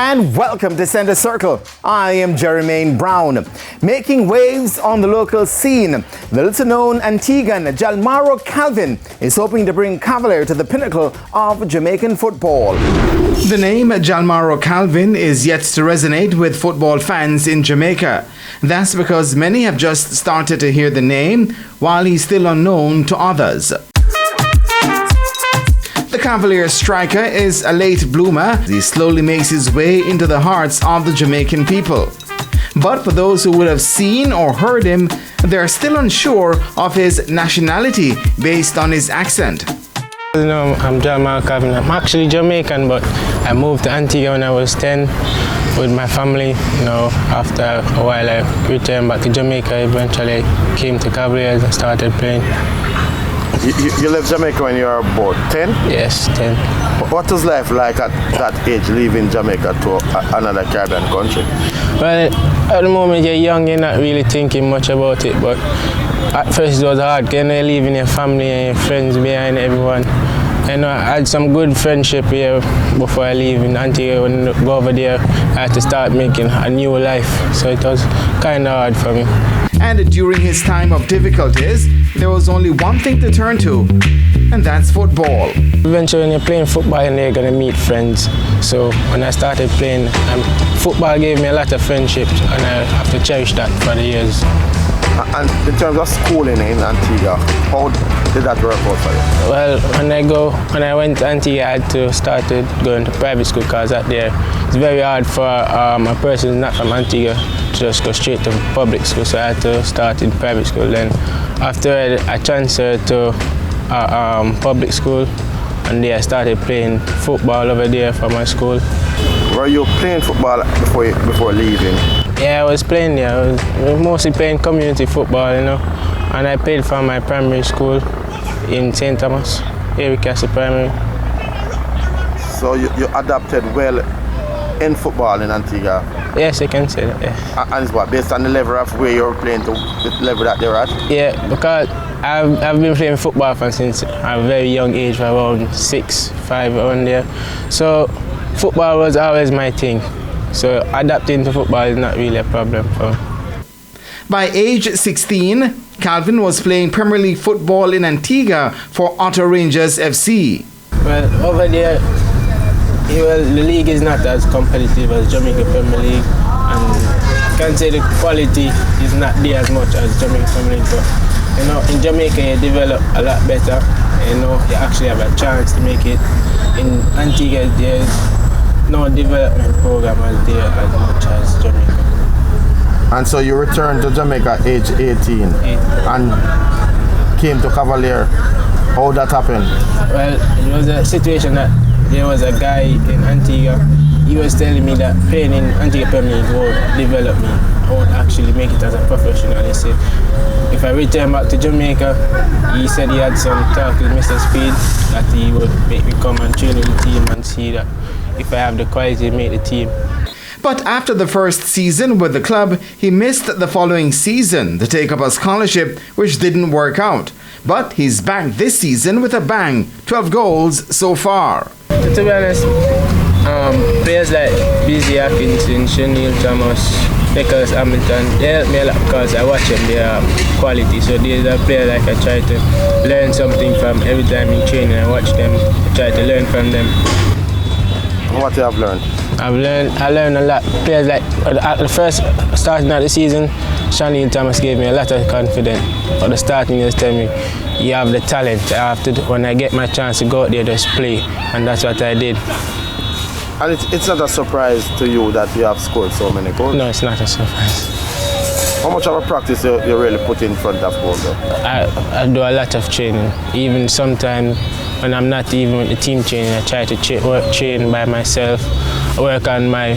And welcome to Center Circle. I am Jermaine Brown. Making waves on the local scene, the little-known Antiguan Jalmaro Calvin is hoping to bring Cavalier to the pinnacle of Jamaican football. The name Jalmaro Calvin is yet to resonate with football fans in Jamaica. That's because many have just started to hear the name, while he's still unknown to others. The Cavalier striker is a late bloomer. He slowly makes his way into the hearts of the Jamaican people. But for those who would have seen or heard him, they're still unsure of his nationality based on his accent. You know, I'm Jalmaro Calvin. I'm actually Jamaican, but I moved to Antigua when I was 10 with my family. You know, after a while I returned back to Jamaica. Eventually came to Cavaliers and started playing. You left Jamaica when you were about 10? Yes, 10. What was life like at that age, leaving Jamaica to another Caribbean country? Well, at the moment you're young, you're not really thinking much about it, but at first it was hard, leaving your family and your friends behind, everyone. And I had some good friendship here before I leave in Antigua. When I go over there, I had to start making a new life, so it was kind of hard for me. And during his time of difficulties, there was only one thing to turn to, and that's football. Eventually, when you're playing football, you're going to meet friends. So when I started playing, football gave me a lot of friendships, and I have to cherish that for the years. And in terms of schooling in Antigua, how did that work out for you? Well, when I went to Antigua, I had to start going to private school because out there it's very hard for a person who's not from Antigua to just go straight to public school. So I had to start in private school. Then after I transferred to public school, and there I started playing football over there for my school. Were you playing football before leaving? Yeah, I was playing there. I was mostly playing community football, you know. And I played for my primary school in St. Thomas, Eric Castle Primary. So you adapted well in football in Antigua? Yes, I can say that, yeah. And it's what, based on the level of where you're playing to the level that they're at? Yeah, because I've been playing football since a very young age, around 6, 5, around there. So football was always my thing. So adapting to football is not really a problem for me. By age 16, Calvin was playing Premier League football in Antigua for Otto Rangers FC. Well, over there, the league is not as competitive as Jamaica Premier League, and I can say the quality is not there as much as Jamaica Premier League. But you know, in Jamaica you develop a lot better. You know, you actually have a chance to make it. In Antigua, there's no development program as there as much as Jamaica. And so you returned to Jamaica age 18 and came to Cavalier. How that happened? Well, it was a situation that there was a guy in Antigua. He was telling me that playing in Antigua Premier League would develop me. I would actually make it as a professional. He said, if I return back to Jamaica, he said he had some talk with Mr. Speed that he would make me come and train with the team and see that if I have the quality to make the team. But after the first season with the club, he missed the following season to take up a scholarship, which didn't work out. But he's back this season with a bang, 12 goals so far. To be honest, players like Busy Atkinson, Chanel Thomas, Nicholas Hamilton, they help me a lot because I watch them, they are quality. So these are players like I try to learn something from every time in training. I watch them, I try to learn from them. What you have learned? I learned a lot. Players like at the first starting of the season, Chanel Thomas gave me a lot of confidence. At the starting, he was telling me, you have the talent. I have to, when I get my chance to go out there, just play, and that's what I did. And it's not a surprise to you that you have scored so many goals? No, it's not a surprise. How much of a practice you really put in front of goal though? I do a lot of training. Even sometimes when I'm not even with the team training, I try to train by myself. I work on my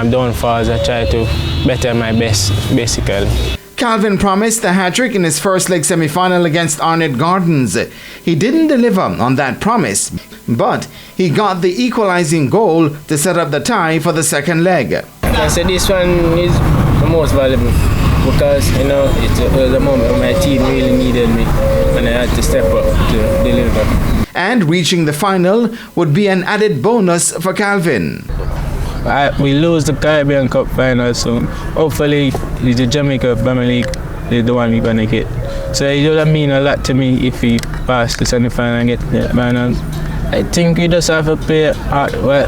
downfalls. I try to better my best, basically. Calvin promised a hat-trick in his first leg semi-final against Arnett Gardens. He didn't deliver on that promise, but he got the equalizing goal to set up the tie for the second leg. I said this one is the most valuable because, you know, it was a moment when my team really needed me and I had to step up to deliver. And reaching the final would be an added bonus for Calvin. we lose the Caribbean Cup final soon. Hopefully, it's the Jamaica Premier League is the one we're gonna get. So it would mean a lot to me if we pass the semi-final and get the final. I think we just have to play hard. Well,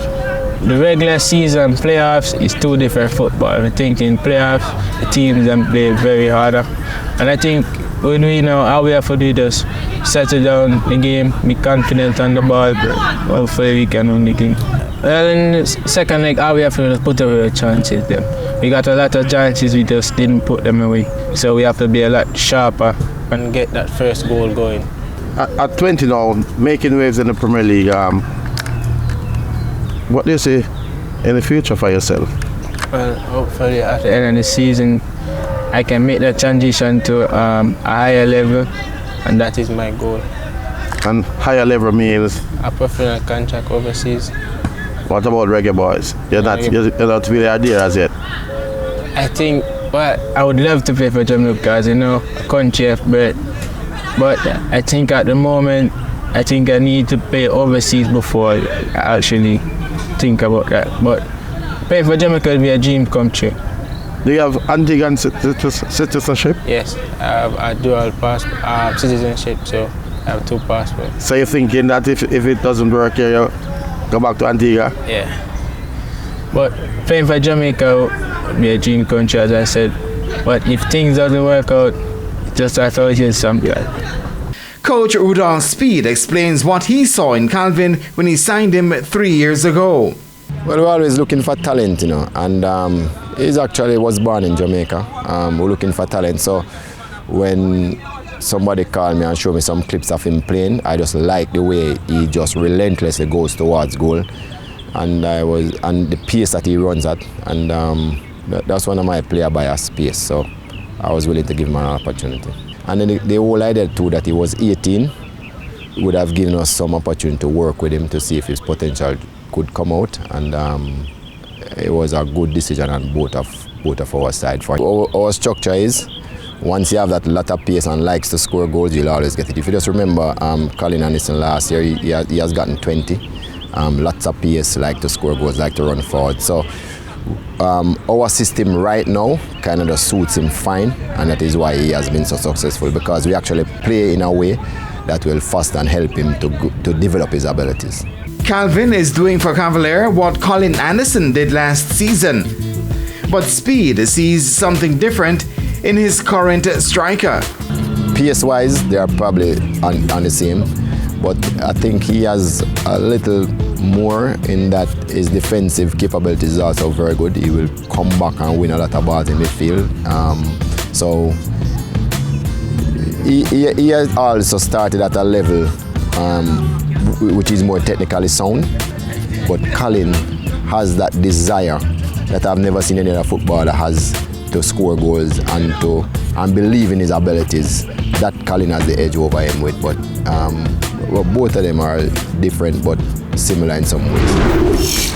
the regular season playoffs is two different football. I think in playoffs, the teams then play very harder. And I think when we know how we have to do this, settle down the game, be confident on the ball, hopefully we can win the game. Well, in the second leg, all we have to do is put away the chances there. We got a lot of chances, we just didn't put them away. So we have to be a lot sharper and get that first goal going. At 20 now, making waves in the Premier League, what do you see in the future for yourself? Well, hopefully at the end of the season, I can make the transition to a higher level, and that is my goal. And higher level means? A professional contract overseas. What about reggae boys? You're not really idea as yet? I think, well, I would love to play for Jamaica because, you know, a country of birth. But I think at the moment, I think I need to play overseas before I actually think about that. But playing for Jamaica would be a dream come true. Do you have Antiguan citizenship? Yes, I have a dual citizenship, so I have 2 passports. So you're thinking that if it doesn't work here, you go back to Antigua? Yeah. But playing for Jamaica would be a dream country, as I said. But if things doesn't work out, just I thought it's something. Coach Rudolph Speed explains what he saw in Calvin when he signed him 3 years ago. Well, we're always looking for talent, you know, and he actually was born in Jamaica. We're looking for talent, so when somebody called me and showed me some clips of him playing, I just like the way he just relentlessly goes towards goal, and the pace that he runs at, and that's one of my player bias pace. So I was willing to give him an opportunity. And then the whole idea too that he was 18 would have given us some opportunity to work with him to see if his potential could come out, and it was a good decision on both of our side. Our structure is, once you have that lot of pace and likes to score goals, you'll always get it. If you just remember Colin Anderson last year, he has gotten 20. Lots of pace, like to score goals, like to run forward. So our system right now kind of just suits him fine, and that is why he has been so successful, because we actually play in a way that will foster and help him to develop his abilities. Calvin is doing for Cavalier what Colin Anderson did last season. But Speed sees something different in his current striker. Pace-wise, they are probably on the same, but I think he has a little more in that his defensive capabilities is also very good. He will come back and win a lot of balls in midfield. So he has also started at a level which is more technically sound, but Colin has that desire that I've never seen any other footballer has to score goals and believe in his abilities. That Colin has the edge over him with, but both of them are different but similar in some ways.